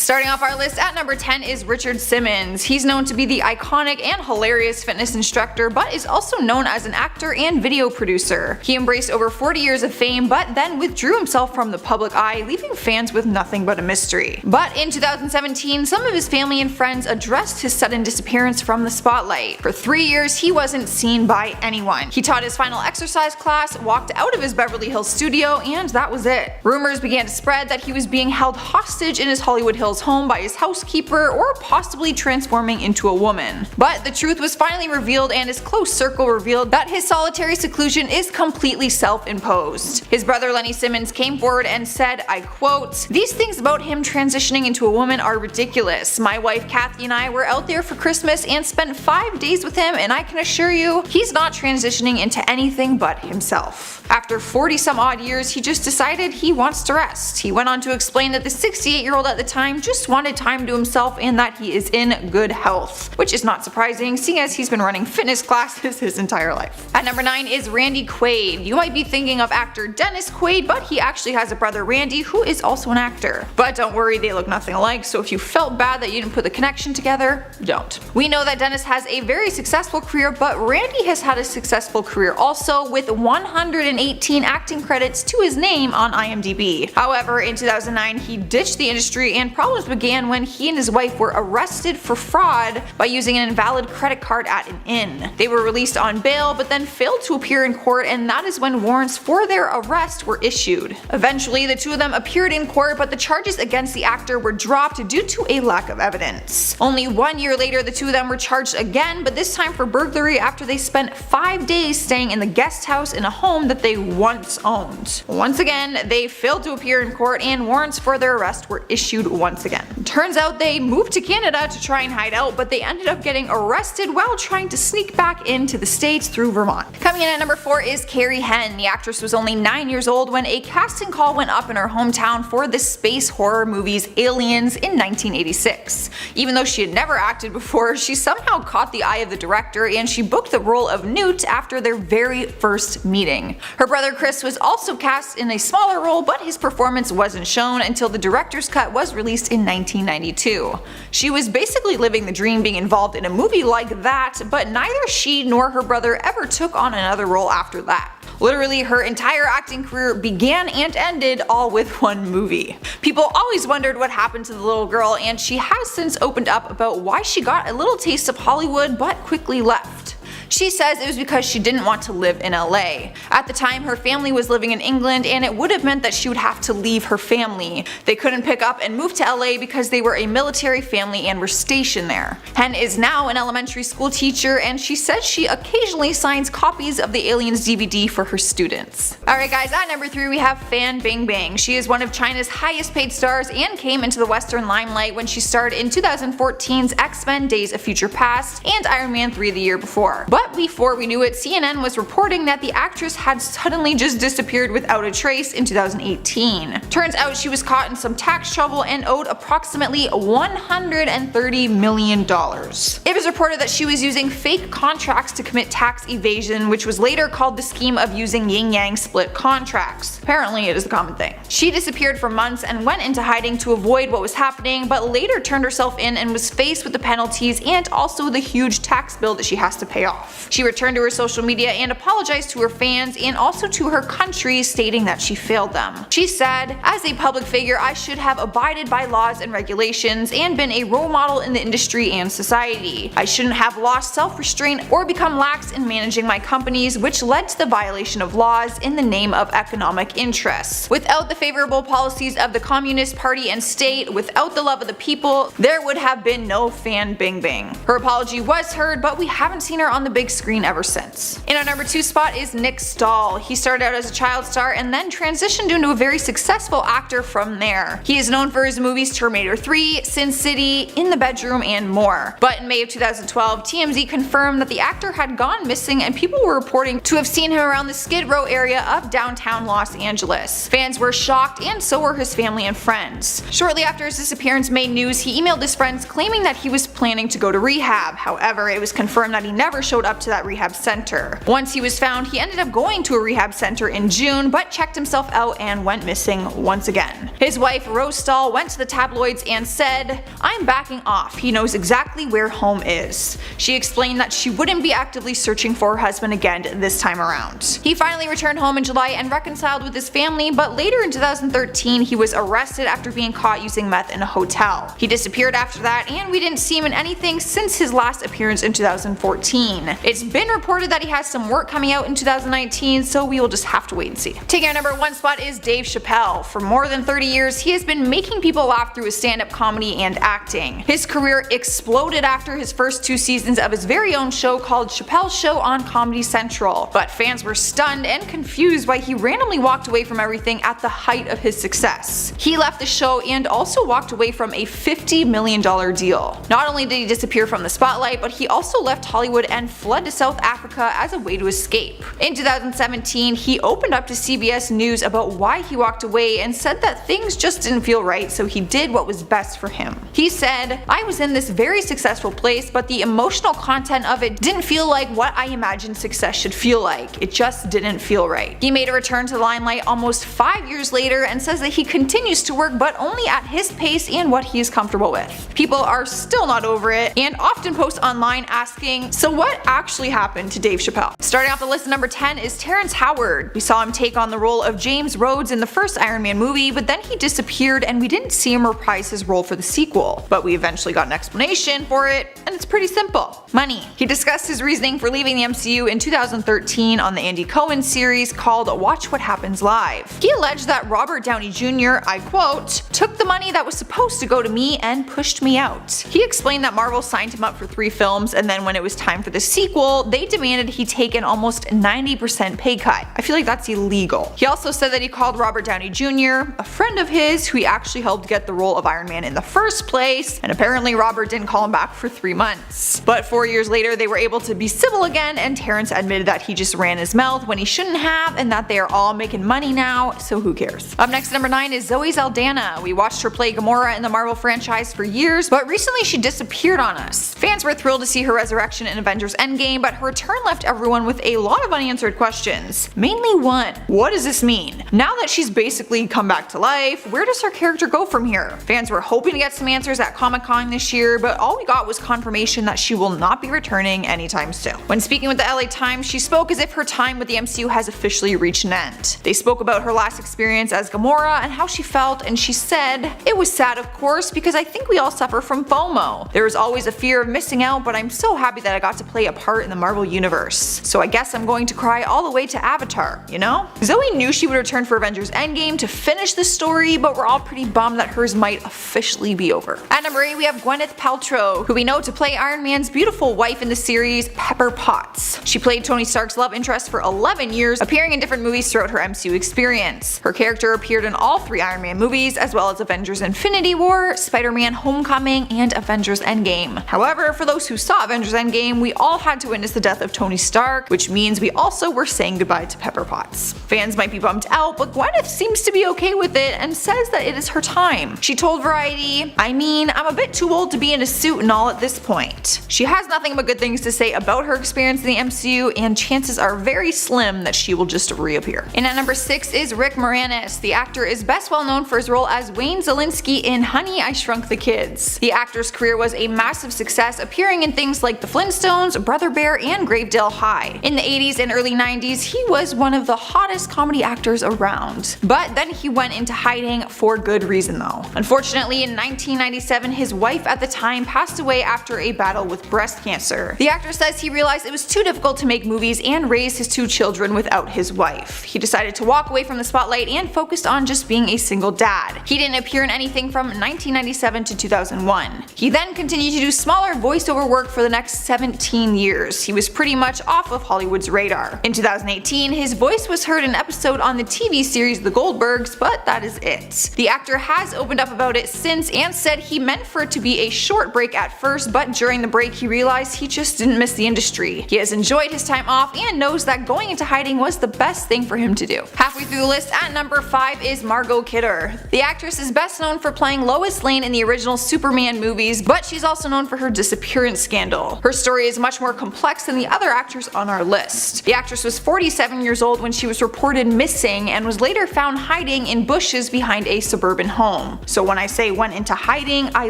Starting off our list at number 10 is Richard Simmons. He's known to be the iconic and hilarious fitness instructor, but is also known as an actor and video producer. He embraced over 40 years of fame, but then withdrew himself from the public eye, leaving fans with nothing but a mystery. But in 2017, some of his family and friends addressed his sudden disappearance from the spotlight. For 3 years, he wasn't seen by anyone. He taught his final exercise class, walked out of his Beverly Hills studio, and that was it. Rumors began to spread that he was being held hostage in his Hollywood Hills home by his housekeeper, or possibly transforming into a woman. But the truth was finally revealed, and his close circle revealed that his solitary seclusion is completely self-imposed. His brother Lenny Simmons came forward and said, I quote, "These things about him transitioning into a woman are ridiculous. My wife Kathy and I were out there for Christmas and spent 5 days with him, and I can assure you, he's not transitioning into anything but himself." After 40 some odd years, he just decided he wants to rest. He went on to explain that the 68-year-old at the time just wanted time to himself and that he is in good health, which is not surprising seeing as he's been running fitness classes his entire life. At number 9 is Randy Quaid. You might be thinking of actor Dennis Quaid, but he actually has a brother Randy who is also an actor. But don't worry, they look nothing alike, so if you felt bad that you didn't put the connection together, don't. We know that Dennis has a very successful career, but Randy has had a successful career also, with 118 acting credits to his name on IMDb. However, in 2009 he ditched the industry, and problems began when he and his wife were arrested for fraud by using an invalid credit card at an inn. They were released on bail but then failed to appear in court, and that is when warrants for their arrest were issued. Eventually the two of them appeared in court, but the charges against the actor were dropped due to a lack of evidence. Only 1 year later the two of them were charged again, but this time for burglary after they spent 5 days staying in the guest house in a home that they once owned. Once again, they failed to appear in court and warrants for their arrest were issued once again. Turns out they moved to Canada to try and hide out, but they ended up getting arrested while trying to sneak back into the States through Vermont. Coming in at number 4 is Carrie Henn. The actress was only 9 years old when a casting call went up in her hometown for the space horror movies Aliens in 1986. Even though she had never acted before, she somehow caught the eye of the director and she booked the role of Newt after their very first meeting. Her brother Chris was also cast in a smaller role, but his performance wasn't shown until the director's cut was released in 1992. She was basically living the dream being involved in a movie like that, but neither she nor her brother ever took on another role after that. Literally, her entire acting career began and ended all with one movie. People always wondered what happened to the little girl, and she has since opened up about why she got a little taste of Hollywood but quickly left. She says it was because she didn't want to live in LA. At the time, her family was living in England, and it would have meant that she would have to leave her family. They couldn't pick up and move to LA because they were a military family and were stationed there. Henn is now an elementary school teacher, and she says she occasionally signs copies of the Aliens DVD for her students. Alright guys, at number 3 we have Fan Bingbing. She is one of China's highest paid stars and came into the Western limelight when she starred in 2014's X-Men Days of Future Past and Iron Man 3 the year before. But before we knew it, CNN was reporting that the actress had suddenly just disappeared without a trace in 2018. Turns out she was caught in some tax trouble and owed approximately $130 million. It was reported that she was using fake contracts to commit tax evasion, which was later called the scheme of using yin-yang split contracts. Apparently it is a common thing. She disappeared for months and went into hiding to avoid what was happening, but later turned herself in and was faced with the penalties and also the huge tax bill that she has to pay off. She returned to her social media and apologized to her fans and also to her country, stating that she failed them. She said, "As a public figure, I should have abided by laws and regulations and been a role model in the industry and society. I shouldn't have lost self-restraint or become lax in managing my companies, which led to the violation of laws in the name of economic interests. Without the favorable policies of the Communist Party and state, without the love of the people, there would have been no Fan Bingbing." Her apology was heard, but we haven't seen her on the big screen ever since. In our number 2 spot is Nick Stahl. He started out as a child star and then transitioned into a very successful actor from there. He is known for his movies Terminator 3, Sin City, In the Bedroom, and more. But in May of 2012, TMZ confirmed that the actor had gone missing and people were reporting to have seen him around the Skid Row area of downtown Los Angeles. Fans were shocked and so were his family and friends. Shortly after his disappearance made news, he emailed his friends claiming that he was planning to go to rehab. However, it was confirmed that he never showed up to that rehab center. Once he was found, he ended up going to a rehab center in June, but checked himself out and went missing once again. His wife, Rose Stahl, went to the tabloids and said, "I'm backing off. He knows exactly where home is." She explained that she wouldn't be actively searching for her husband again this time around. He finally returned home in July and reconciled with his family, but later in 2013 he was arrested after being caught using meth in a hotel. He disappeared after that, and we didn't see him in anything since his last appearance in 2014. It's been reported that he has some work coming out in 2019, so we will just have to wait and see. Taking our number 1 spot is Dave Chappelle. For more than 30 years, he has been making people laugh through his stand-up comedy and acting. His career exploded after his first 2 seasons of his very own show called Chappelle's Show on Comedy Central, but fans were stunned and confused why he randomly walked away from everything at the height of his success. He left the show and also walked away from a $50 million deal. Not only did he disappear from the spotlight, but he also left Hollywood and fled to South Africa as a way to escape. In 2017, he opened up to CBS News about why he walked away and said that things just didn't feel right, so he did what was best for him. He said, "I was in this very successful place, but the emotional content of it didn't feel like what I imagined success should feel like. It just didn't feel right." He made a return to the limelight almost 5 years later and says that he continues to work, but only at his pace and what he is comfortable with. People are still not over it and often post online asking, so what actually happened to Dave Chappelle? Starting off the list at number 10 is Terrence Howard. We saw him take on the role of James Rhodes in the first Iron Man movie, but then he disappeared and we didn't see him reprise his role for the sequel. But we eventually got an explanation for it, and it's pretty simple. Money. He discussed his reasoning for leaving the MCU in 2013 on the Andy Cohen series called Watch What Happens Live. He alleged that Robert Downey Jr., I quote, "took the money that was supposed to go to me and pushed me out." He explained that Marvel signed him up for 3 films, and then when it was time for the sequel, they demanded he take an almost 90% pay cut. I feel like that's illegal. He also said that he called Robert Downey Jr., a friend of his who he actually helped get the role of Iron Man in the first place, and apparently Robert didn't call him back for 3 months. But 4 years later they were able to be civil again, and Terrence admitted that he just ran his mouth when he shouldn't have, and that they are all making money now, so who cares. Up next, number 9 is Zoe Saldana. We watched her play Gamora in the Marvel franchise for years, but recently she disappeared on us. Fans were thrilled to see her resurrection in Avengers Endgame, but her return left everyone with a lot of unanswered questions. Mainly one: what does this mean? Now that she's basically come back to life, where does her character go from here? Fans were hoping to get some answers at Comic-Con this year, but all we got was confirmation that she will not be returning anytime soon. When speaking with the LA Times, she spoke as if her time with the MCU has officially reached an end. They spoke about her last experience as Gamora and how she felt, and she said, "It was sad, of course, because I think we all suffer from FOMO. There was always a fear of missing out, but I'm so happy that I got to play a part in the Marvel universe. So I guess I'm going to cry all the way to Avatar, you know?" Zoe knew she would return for Avengers Endgame to finish the story, but we're all pretty bummed that hers might officially be over. At number 8 we have Gwyneth Paltrow, who we know to play Iron Man's beautiful wife in the series Pepper Potts. She played Tony Stark's love interest for 11 years, appearing in different movies throughout her MCU experience. Her character appeared in all 3 Iron Man movies, as well as Avengers Infinity War, Spider-Man Homecoming, and Avengers Endgame. However, for those who saw Avengers Endgame, we all had to witness the death of Tony Stark, which means we also were saying goodbye to Pepper Potts. Fans might be bummed out, but Gwyneth seems to be okay with it and says that it is her time. She told Variety, "I mean, I'm a bit too old to be in a suit and all at this point." She has nothing but good things to say about her experience in the MCU, and chances are very slim that she will just reappear. And at number 6 is Rick Moranis. The actor is best well known for his role as Wayne Szalinski in Honey, I Shrunk the Kids. The actor's career was a massive success, appearing in things like The Flintstones, Brother Bear, and Gravedale High. In the 80s and early 90s, he was one of the hottest comedy actors around. But then he went into hiding for good reason though. Unfortunately, in 1997, his wife at the time passed away after a battle with breast cancer. The actor says he realized it was too difficult to make movies and raise his 2 children without his wife. He decided to walk away from the spotlight and focused on just being a single dad. He didn't appear in anything from 1997 to 2001. He then continued to do smaller voiceover work for the next 17 years. He was pretty much off of Hollywood's radar. In 2018, his voice was heard in an episode on the TV series The Goldbergs, but that is it. The actor has opened up about it since and said he meant for it to be a short break at first, but during the break he realized he just didn't miss the industry. He has enjoyed his time off and knows that going into hiding was the best thing for him to do. Halfway through the list at number 5 is Margot Kidder. The actress is best known for playing Lois Lane in the original Superman movies, but she's also known for her disappearance scandal. Her story is much more more complex than the other actors on our list. The actress was 47 years old when she was reported missing and was later found hiding in bushes behind a suburban home. So when I say went into hiding, I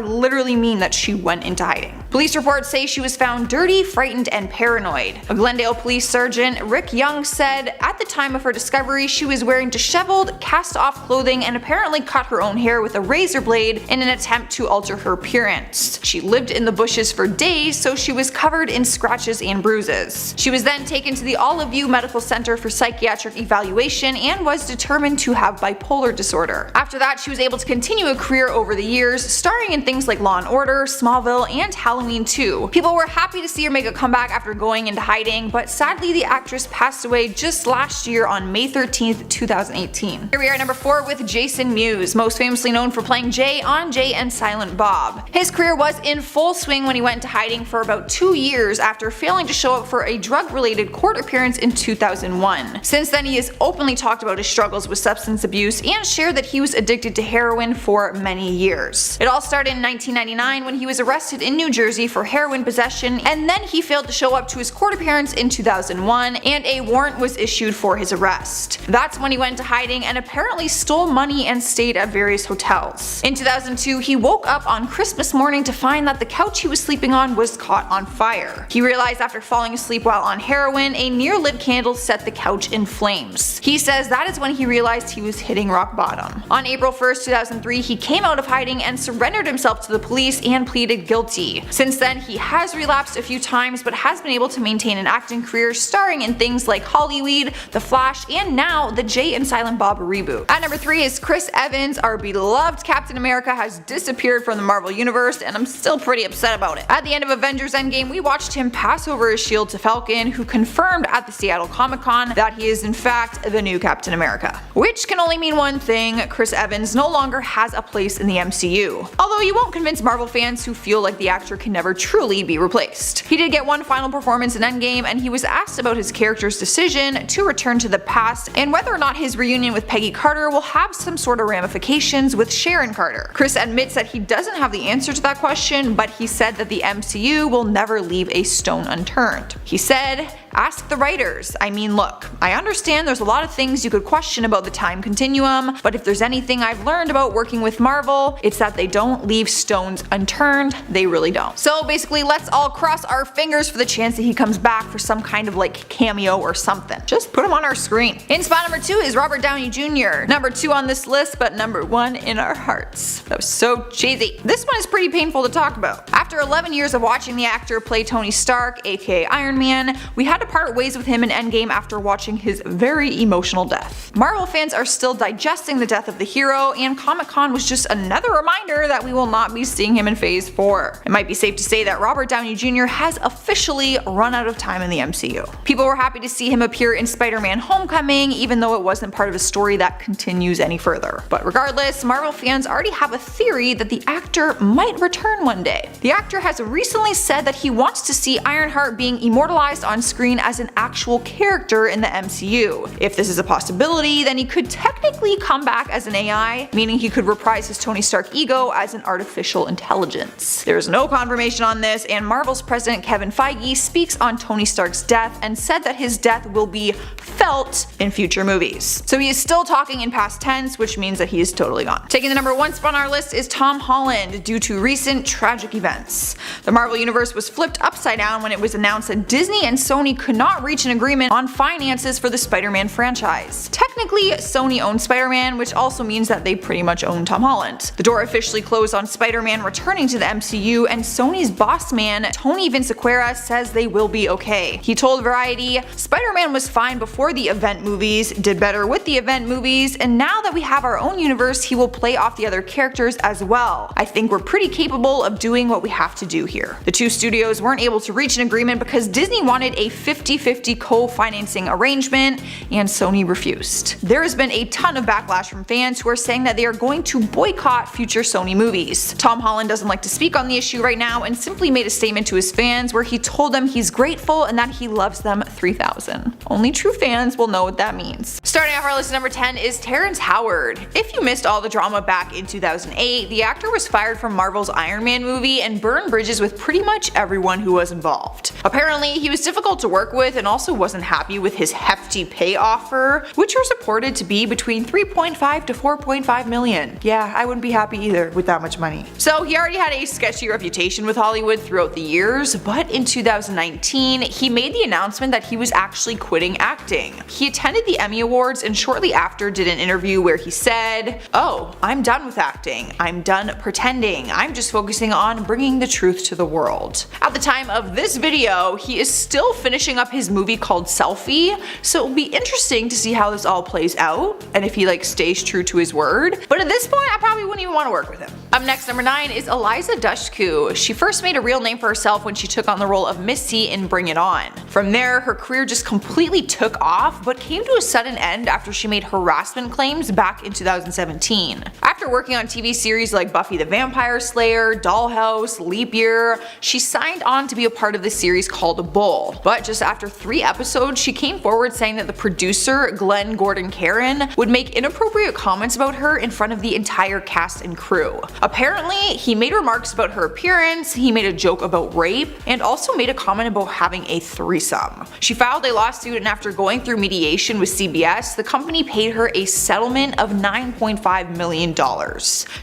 literally mean that she went into hiding. Police reports say she was found dirty, frightened, and paranoid. A Glendale police sergeant, Rick Young, said at the time of her discovery she was wearing disheveled, cast-off clothing and apparently cut her own hair with a razor blade in an attempt to alter her appearance. She lived in the bushes for days, so she was covered in scratches and bruises. She was then taken to the Olive View Medical Center for psychiatric evaluation and was determined to have bipolar disorder. After that, she was able to continue a career over the years, starring in things like Law & Order, Smallville, and Halloween 2. People were happy to see her make a comeback after going into hiding, but sadly the actress passed away just last year on May 13th, 2018. Here we are at number 4 with Jason Mewes, most famously known for playing Jay on Jay and Silent Bob. His career was in full swing when he went into hiding for about 2 years after failing to show up for a drug-related court appearance in 2001. Since then, he has openly talked about his struggles with substance abuse and shared that he was addicted to heroin for many years. It all started in 1999 when he was arrested in New Jersey for heroin possession, and then he failed to show up to his court appearance in 2001 and a warrant was issued for his arrest. That's when he went into hiding and apparently stole money and stayed at various hotels. In 2002, he woke up on Christmas morning to find that the couch he was sleeping on was caught on fire. He realized after falling asleep while on heroin, a near-lit candle set the couch in flames. He says that is when he realized he was hitting rock bottom. On April 1st, 2003, he came out of hiding and surrendered himself to the police and pleaded guilty. Since then, he has relapsed a few times but has been able to maintain an acting career starring in things like Hollyweed, The Flash, and now the Jay and Silent Bob reboot. At number 3 is Chris Evans. Our beloved Captain America has disappeared from the Marvel Universe and I'm still pretty upset about it. At the end of Avengers Endgame, we watched him pass over his shield to Falcon, who confirmed at the Seattle Comic-Con that he is in fact the new Captain America. Which can only mean one thing: Chris Evans no longer has a place in the MCU. Although you won't convince Marvel fans who feel like the actor can never truly be replaced. He did get one final performance in Endgame and he was asked about his character's decision to return to the past and whether or not his reunion with Peggy Carter will have some sort of ramifications with Sharon Carter. Chris admits that he doesn't have the answer to that question, but he said that the MCU will never leave a stone unturned. He said, "Ask the writers. I mean, look, I understand there's a lot of things you could question about the time continuum, but if there's anything I've learned about working with Marvel, it's that they don't leave stones unturned. They really don't." So basically, let's all cross our fingers for the chance that he comes back for some kind of like cameo or something. Just put him on our screen. In spot number 2 is Robert Downey Jr. Number 2 on this list, but number 1 in our hearts. That was so cheesy. This one is pretty painful to talk about. After 11 years of watching the actor play Tony Stark, aka Iron Man, we had to part ways with him in Endgame after watching his very emotional death. Marvel fans are still digesting the death of the hero, and Comic-Con was just another reminder that we will not be seeing him in Phase 4. It might be safe to say that Robert Downey Jr. has officially run out of time in the MCU. People were happy to see him appear in Spider-Man Homecoming, even though it wasn't part of a story that continues any further. But regardless, Marvel fans already have a theory that the actor might return one day. The actor has recently said that he wants to see Ironheart being immortalized on screen as an actual character in the MCU. If this is a possibility, then he could technically come back as an AI, meaning he could reprise his Tony Stark ego as an artificial intelligence. There is no confirmation on this, and Marvel's president Kevin Feige speaks on Tony Stark's death and said that his death will be felt in future movies. So he is still talking in past tense, which means that he is totally gone. Taking the number 1 spot on our list is Tom Holland due to recent tragic events. The Marvel Universe was flipped upside down when it was announced that Disney and Sony could not reach an agreement on finances for the Spider-Man franchise. Technically, Sony owns Spider-Man, which also means that they pretty much own Tom Holland. The door officially closed on Spider-Man returning to the MCU, and Sony's boss man, Tony Vinciquerra, says they will be okay. He told Variety, "Spider-Man was fine before the event movies, did better with the event movies, and now that we have our own universe, he will play off the other characters as well. I think we're pretty capable of doing what we have to do here." The two studios weren't able to reach an agreement because Disney wanted a 50-50 co-financing arrangement, and Sony refused. There has been a ton of backlash from fans who are saying that they are going to boycott future Sony movies. Tom Holland doesn't like to speak on the issue right now and simply made a statement to his fans where he told them he's grateful and that he loves them 3000. Only true fans fans will know what that means. Starting off our list at number 10 is Terrence Howard. If you missed all the drama back in 2008, the actor was fired from Marvel's Iron Man movie and burned bridges with pretty much everyone who was involved. Apparently, he was difficult to work with and also wasn't happy with his hefty pay offer, which was reported to be between $3.5 to $4.5 million. Yeah, I wouldn't be happy either with that much money. So he already had a sketchy reputation with Hollywood throughout the years, but in 2019, he made the announcement that he was actually quitting acting. He attended the Emmy Awards and shortly after did an interview where he said, "Oh, I'm done with acting. I'm done pretending. I'm just focusing on bringing the truth to the world." At the time of this video, he is still finishing up his movie called Selfie, so it'll be interesting to see how this all plays out and if he stays true to his word. But at this point, I probably wouldn't even want to work with him. Up next, number 9 is Eliza Dushku. She first made a real name for herself when she took on the role of Missy in Bring It On. From there, her career just completely took off, but came to a sudden end after she made harassment claims back in 2017. After working on TV series like Buffy the Vampire Slayer, Dollhouse, Leap Year, she signed on to be a part of the series called Bull. But just after 3 episodes, she came forward saying that the producer, Glenn Gordon Caron, would make inappropriate comments about her in front of the entire cast and crew. Apparently, he made remarks about her appearance, he made a joke about rape, and also made a comment about having a threesome. She filed a lawsuit, and after going through mediation with CBS, the company paid her a settlement of $9.5 million.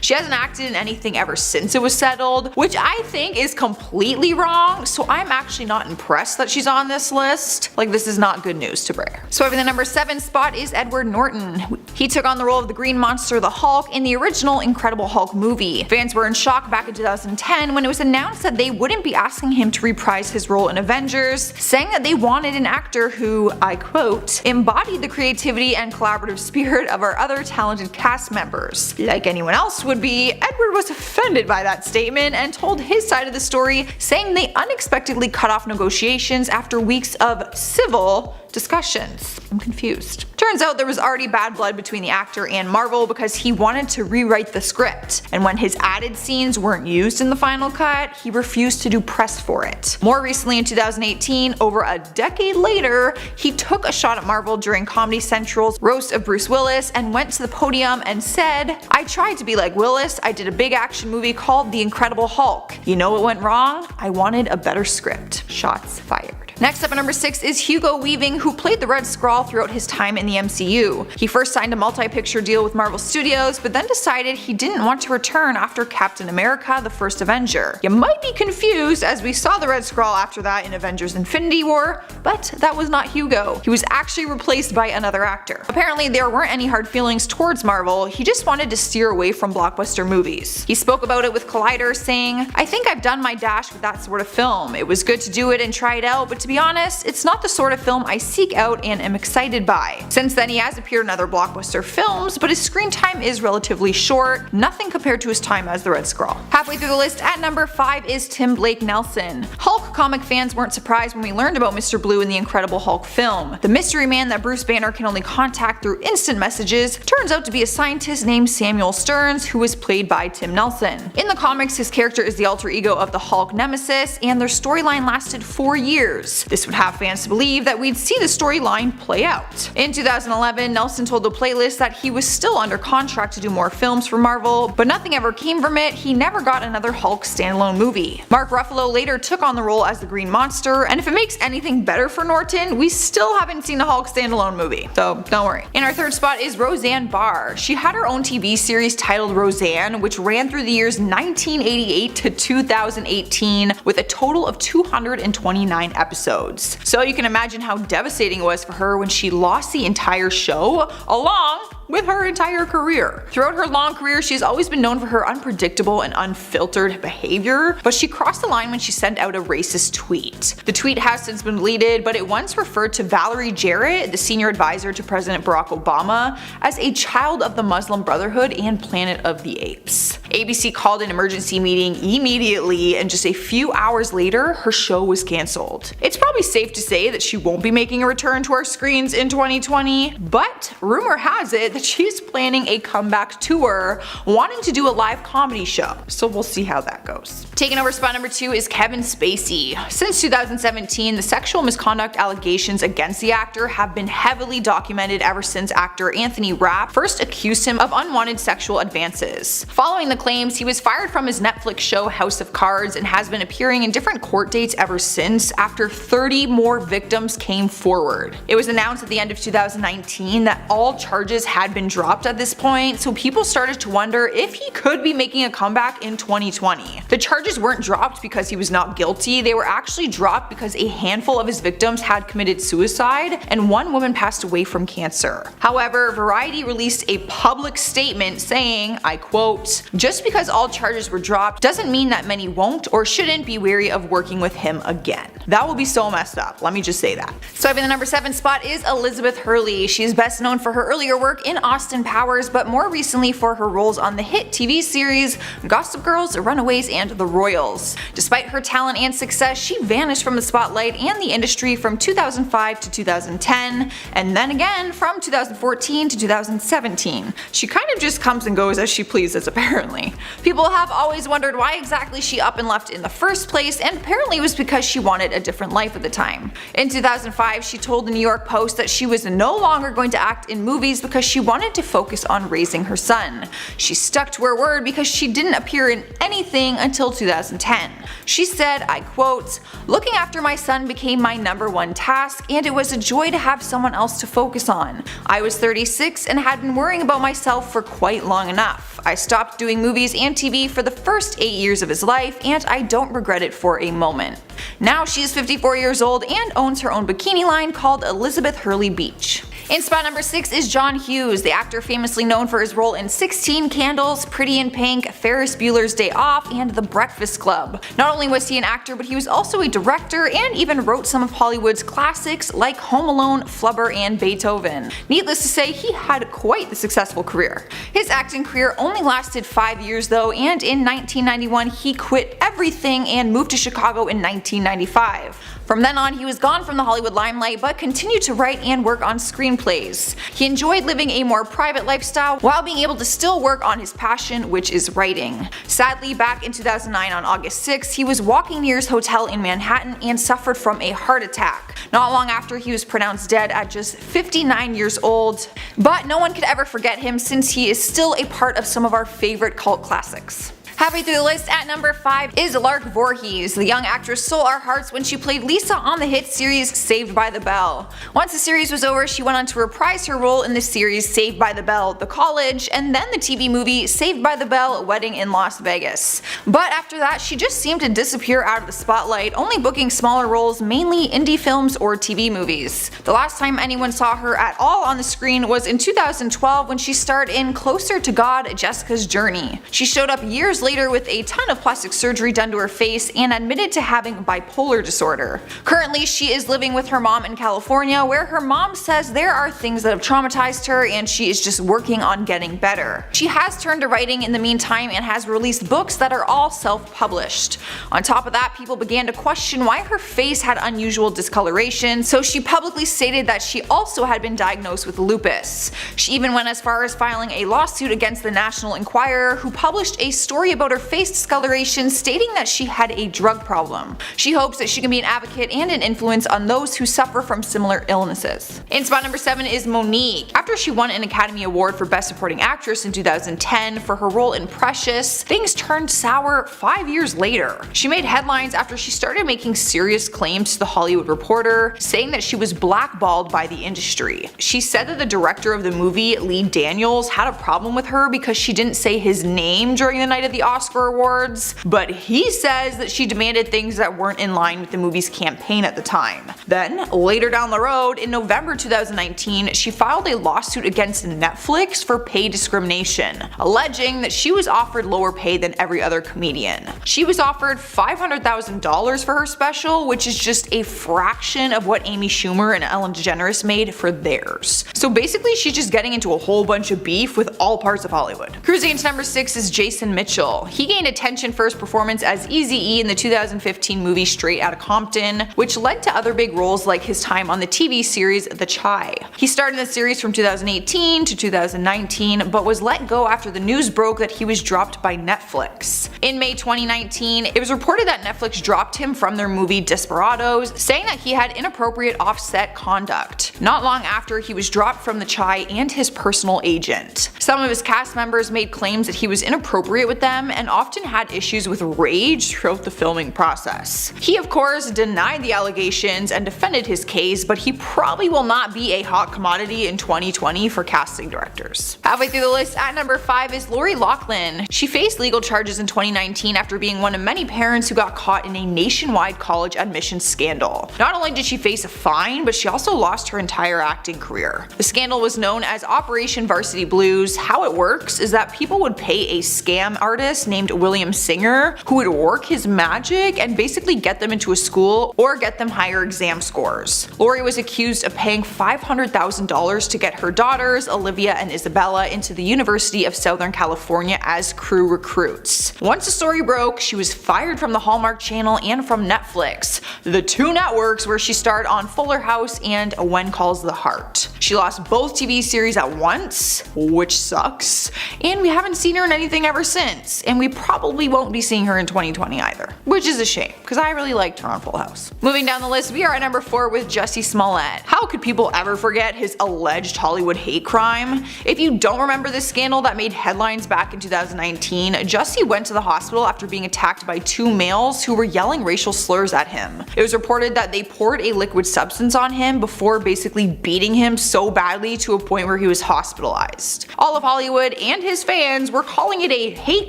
She hasn't acted in anything ever since it was settled, which I think is completely wrong, so I'm actually not impressed that she's on this list. This is not good news to bear. Swiping the number 7 spot is Edward Norton. He took on the role of the Green Monster the Hulk in the original Incredible Hulk movie. Fans were in shock back in 2010 when it was announced that they wouldn't be asking him to reprise his role in Avengers, saying that they wanted an actor who, I quote, embodied the creativity and collaborative spirit of our other talented cast members. Like anyone else would be, Edward was offended by that statement and told his side of the story, saying they unexpectedly cut off negotiations after weeks of civil discussions. I'm confused. Turns out there was already bad blood between the actor and Marvel because he wanted to rewrite the script, and when his added scenes weren't used in the final cut, he refused to do press for it. More recently in 2018, over a decade later, he took a shot at Marvel during Comedy Central's roast of Bruce Willis and went to the podium and said, "I tried to be like Willis. I did a big action movie called The Incredible Hulk. You know what went wrong? I wanted a better script." Shots fired. Next up at number 6 is Hugo Weaving, who played the Red Skrull throughout his time in the MCU. He first signed a multi-picture deal with Marvel Studios, but then decided he didn't want to return after Captain America: The First Avenger. You might be confused, as we saw the Red Skrull after that in Avengers Infinity War, but that was not Hugo. He was actually replaced by another actor. Apparently there weren't any hard feelings towards Marvel, he just wanted to steer away from blockbuster movies. He spoke about it with Collider, saying, "I think I've done my dash with that sort of film. It was good to do it and try it out, but to be honest, it's not the sort of film I seek out and am excited by." Since then, he has appeared in other blockbuster films, but his screen time is relatively short, nothing compared to his time as the Red Skrull. Halfway through the list at number 5 is Tim Blake Nelson. Hulk comic fans weren't surprised when we learned about Mr. Blue in the Incredible Hulk film. The mystery man that Bruce Banner can only contact through instant messages turns out to be a scientist named Samuel Stearns, who was played by Tim Nelson. In the comics, his character is the alter ego of the Hulk Nemesis, and their storyline lasted 4 years. This would have fans to believe that we'd see the storyline play out. In 2011, Nelson told the Playlist that he was still under contract to do more films for Marvel, but nothing ever came from it. He never got another Hulk standalone movie. Mark Ruffalo later took on the role as the Green Monster, and if it makes anything better for Norton, we still haven't seen a Hulk standalone movie, so don't worry. In our third spot is Roseanne Barr. She had her own TV series titled Roseanne, which ran through the years 1988 to 2018 with a total of 229 episodes. So you can imagine how devastating it was for her when she lost the entire show, along with her entire career. Throughout her long career, she's always been known for her unpredictable and unfiltered behavior, but she crossed the line when she sent out a racist tweet. The tweet has since been deleted, but it once referred to Valerie Jarrett, the senior advisor to President Barack Obama, as a child of the Muslim Brotherhood and Planet of the Apes. ABC called an emergency meeting immediately, and just a few hours later, her show was cancelled. It's probably safe to say that she won't be making a return to our screens in 2020, but rumor has it that she's planning a comeback tour, wanting to do a live comedy show. So we'll see how that goes. Taking over spot number 2 is Kevin Spacey. Since 2017, the sexual misconduct allegations against the actor have been heavily documented ever since actor Anthony Rapp first accused him of unwanted sexual advances. Following the claims, he was fired from his Netflix show House of Cards and has been appearing in different court dates ever since, after 30 more victims came forward. It was announced at the end of 2019 that all charges had been dropped at this point, so people started to wonder if he could be making a comeback in 2020. The charges weren't dropped because he was not guilty, they were actually dropped because a handful of his victims had committed suicide and one woman passed away from cancer. However, Variety released a public statement saying, I quote, "Just because all charges were dropped doesn't mean that many won't or shouldn't be wary of working with him again." That will be so messed up, let me just say that. Swiping the number 7 spot is Elizabeth Hurley. She is best known for her earlier work in Austin Powers, but more recently for her roles on the hit TV series Gossip Girls, Runaways, and The Royals. Despite her talent and success, she vanished from the spotlight and the industry from 2005 to 2010, and then again from 2014 to 2017. She kind of just comes and goes as she pleases, apparently. People have always wondered why exactly she up and left in the first place, and apparently it was because she wanted a different life at the time. In 2005, she told the New York Post that she was no longer going to act in movies because she wanted to focus on raising her son. She stuck to her word because she didn't appear in anything until 2010. She said, I quote, "Looking after my son became my #1 task, and it was a joy to have someone else to focus on. I was 36 and had been worrying about myself for quite long enough. I stopped doing movies and TV for the first 8 years of his life, and I don't regret it for a moment." Now she is 54 years old and owns her own bikini line called Elizabeth Hurley Beach. In spot number 6 is John Hughes, the actor famously known for his role in 16 Candles, Pretty in Pink, Ferris Bueller's Day Off, and The Breakfast Club. Not only was he an actor, but he was also a director and even wrote some of Hollywood's classics like Home Alone, Flubber, and Beethoven. Needless to say, he had quite the successful career. His acting career only lasted 5 years though, and in 1991 he quit everything and moved to Chicago in 1995. From then on, he was gone from the Hollywood limelight but continued to write and work on screenplays. He enjoyed living a more private lifestyle while being able to still work on his passion, which is writing. Sadly, back in 2009 on August 6th, he was walking near his hotel in Manhattan and suffered from a heart attack. Not long after, he was pronounced dead at just 59 years old. But no one could ever forget him since he is still a part of some of our favorite cult classics. Halfway through the list at number 5 is Lark Voorhies. The young actress stole our hearts when she played Lisa on the hit series Saved by the Bell. Once the series was over, she went on to reprise her role in the series Saved by the Bell: The College, and then the TV movie Saved by the Bell: Wedding in Las Vegas. But after that, she just seemed to disappear out of the spotlight, only booking smaller roles, mainly indie films or TV movies. The last time anyone saw her at all on the screen was in 2012 when she starred in Closer to God: Jessica's Journey. She showed up years later with a ton of plastic surgery done to her face and admitted to having bipolar disorder. Currently, she is living with her mom in California, where her mom says there are things that have traumatized her and she is just working on getting better. She has turned to writing in the meantime and has released books that are all self-published. On top of that, people began to question why her face had unusual discoloration, so she publicly stated that she also had been diagnosed with lupus. She even went as far as filing a lawsuit against the National Enquirer, who published a story about her face discoloration, stating that she had a drug problem. She hopes that she can be an advocate and an influence on those who suffer from similar illnesses. In spot number 7 is Monique. After she won an Academy Award for Best Supporting Actress in 2010 for her role in Precious, things turned sour 5 years later. She made headlines after she started making serious claims to The Hollywood Reporter, saying that she was blackballed by the industry. She said that the director of the movie, Lee Daniels, had a problem with her because she didn't say his name during the night of the Oscar Awards, but he says that she demanded things that weren't in line with the movie's campaign at the time. Then, later down the road, in November 2019, she filed a lawsuit against Netflix for pay discrimination, alleging that she was offered lower pay than every other comedian. She was offered $500,000 for her special, which is just a fraction of what Amy Schumer and Ellen DeGeneres made for theirs. So basically, she's just getting into a whole bunch of beef with all parts of Hollywood. Cruising into number 6 is Jason Mitchell. successful. He gained attention for his performance as Eazy-E in the 2015 movie Straight Outta Compton, which led to other big roles like his time on the TV series The Chi. He starred in the series from 2018 to 2019, but was let go after the news broke that he was dropped by Netflix. In May 2019, it was reported that Netflix dropped him from their movie Desperados, saying that he had inappropriate offset conduct. Not long after, he was dropped from The Chi and his personal agent. Some of his cast members made claims that he was inappropriate with them and often had issues with rage throughout the filming process. He of course denied the allegations and defended his case, but he probably will not be a hot commodity in 2020 for casting directors. Halfway through the list, at number 5 is Lori Loughlin. She faced legal charges in 2019 after being one of many parents who got caught in a nationwide college admissions scandal. Not only did she face a fine, but she also lost her entire acting career. The scandal was known as Operation Varsity Blues. How it works is that people would pay a scam artist named William Singer who would work his magic and basically get them into a school or get them higher exam scores. Lori was accused of paying $500,000 to get her daughters, Olivia and Isabella, into the University of Southern California as crew recruits. Once the story broke, she was fired from the Hallmark Channel and from Netflix, the two networks where she starred on Fuller House and When Calls the Heart. She lost both TV series at once, which sucks, and we haven't seen her in anything ever since, and we probably won't be seeing her in 2020 either, which is a shame because I really liked her on Full House. Moving down the list, we are at number 4 with Jussie Smollett. How could people ever forget his alleged Hollywood hate crime? If you don't remember this scandal that made headlines back in 2019, Jussie went to the hospital after being attacked by 2 males who were yelling racial slurs at him. It was reported that they poured a liquid substance on him before basically beating him so badly to a point where he was hospitalized. All of Hollywood and his fans were calling it a hate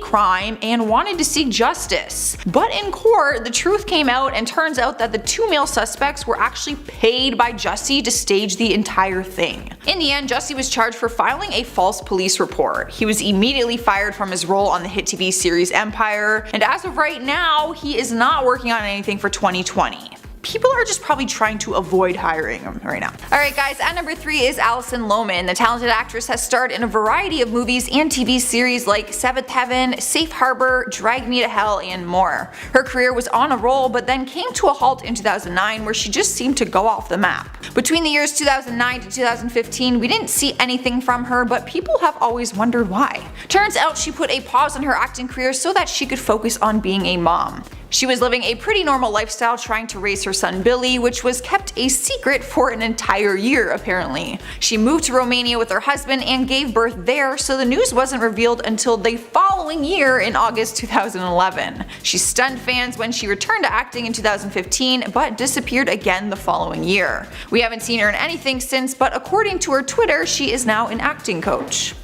crime and wanted to seek justice. But in court, the truth came out, and turns out that the 2 male suspects were actually paid by Jussie to stage the entire thing. In the end, Jussie was charged for filing a false police report. He was immediately fired from his role on the hit TV series Empire, and as of right now, he is not working on anything for 2020. People are just probably trying to avoid hiring him right now. Alright guys, at number 3 is Alison Lohman. The talented actress has starred in a variety of movies and TV series like Seventh Heaven, Safe Harbor, Drag Me to Hell, and more. Her career was on a roll, but then came to a halt in 2009 where she just seemed to go off the map. Between the years 2009 to 2015, we didn't see anything from her, but people have always wondered why. Turns out she put a pause on her acting career so that she could focus on being a mom. She was living a pretty normal lifestyle trying to raise her son Billy, which was kept a secret for an entire year apparently. She moved to Romania with her husband and gave birth there, so the news wasn't revealed until the following year in August 2011. She stunned fans when she returned to acting in 2015, but disappeared again the following year. We haven't seen her in anything since, but according to her Twitter, she is now an acting coach.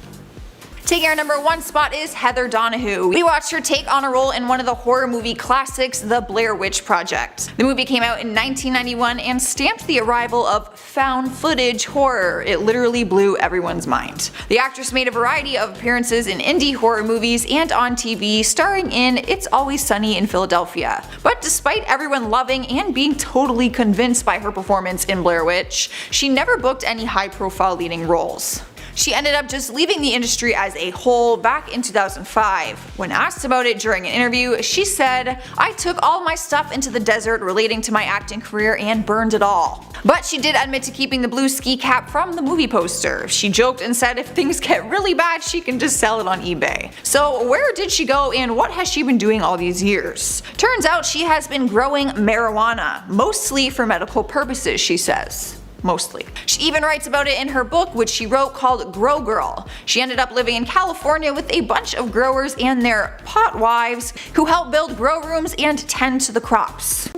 Taking our number 1 spot is Heather Donahue. We watched her take on a role in one of the horror movie classics, The Blair Witch Project. The movie came out in 1991 and stamped the arrival of found footage horror. It literally blew everyone's mind. The actress made a variety of appearances in indie horror movies and on TV, starring in It's Always Sunny in Philadelphia. But despite everyone loving and being totally convinced by her performance in Blair Witch, she never booked any high-profile leading roles. She ended up just leaving the industry as a whole back in 2005. When asked about it during an interview, she said, "I took all my stuff into the desert relating to my acting career and burned it all." But she did admit to keeping the blue ski cap from the movie poster. She joked and said if things get really bad, she can just sell it on eBay. So where did she go and what has she been doing all these years? Turns out she has been growing marijuana, mostly for medical purposes, she says. Mostly. She even writes about it in her book, which she wrote called Grow Girl. She ended up living in California with a bunch of growers and their pot wives who help build grow rooms and tend to the crops.